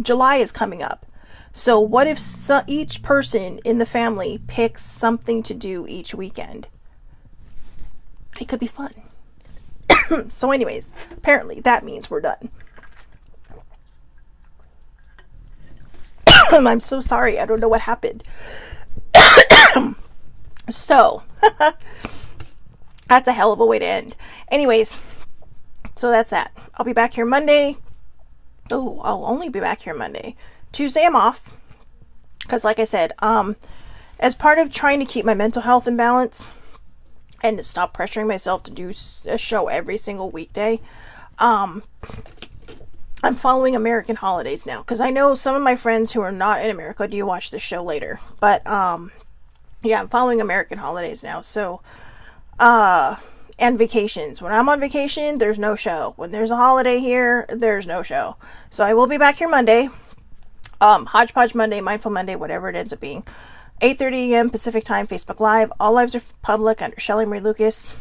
July is coming up. So what if each person in the family picks something to do each weekend? It could be fun. So anyways, apparently that means we're done. I'm so sorry. I don't know what happened. So, that's a hell of a way to end. Anyways, so that's that. I'll be back here Monday. Oh, I'll only be back here Monday. Tuesday I'm off. Because like I said, as part of trying to keep my mental health in balance and to stop pressuring myself to do a show every single weekday, I'm following American holidays now, because I know some of my friends who are not in America do watch the show later. But yeah, I'm following American holidays now. So and vacations. When I'm on vacation, there's no show. When there's a holiday here, there's no show. So I will be back here Monday. Hodgepodge Monday, Mindful Monday, whatever it ends up being. 8:30 a.m. Pacific Time, Facebook Live. All lives are public under Shelly Marie Lucas.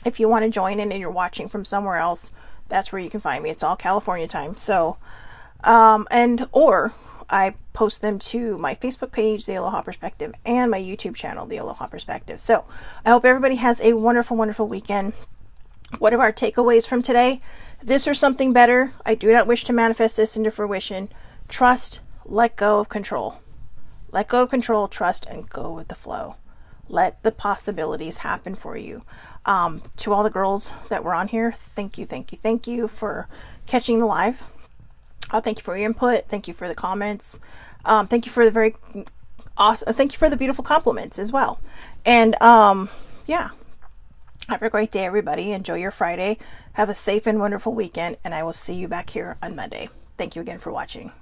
If you want to join in and you're watching from somewhere else, that's where you can find me. It's all California time. So, or I post them to my Facebook page, The Aloha Perspective, and my YouTube channel, The Aloha Perspective. So I hope everybody has a wonderful, wonderful weekend. What are our takeaways from today? This or something better. I do not wish to manifest this into fruition. Trust, let go of control. Let go of control, trust, and go with the flow. Let the possibilities happen for you. To all the girls that were on here, thank you for catching the live. Thank you for your input. Thank you for the comments. Thank you for the very awesome. Thank you for the beautiful compliments as well. And yeah, have a great day, everybody. Enjoy your Friday. Have a safe and wonderful weekend, and I will see you back here on Monday. Thank you again for watching.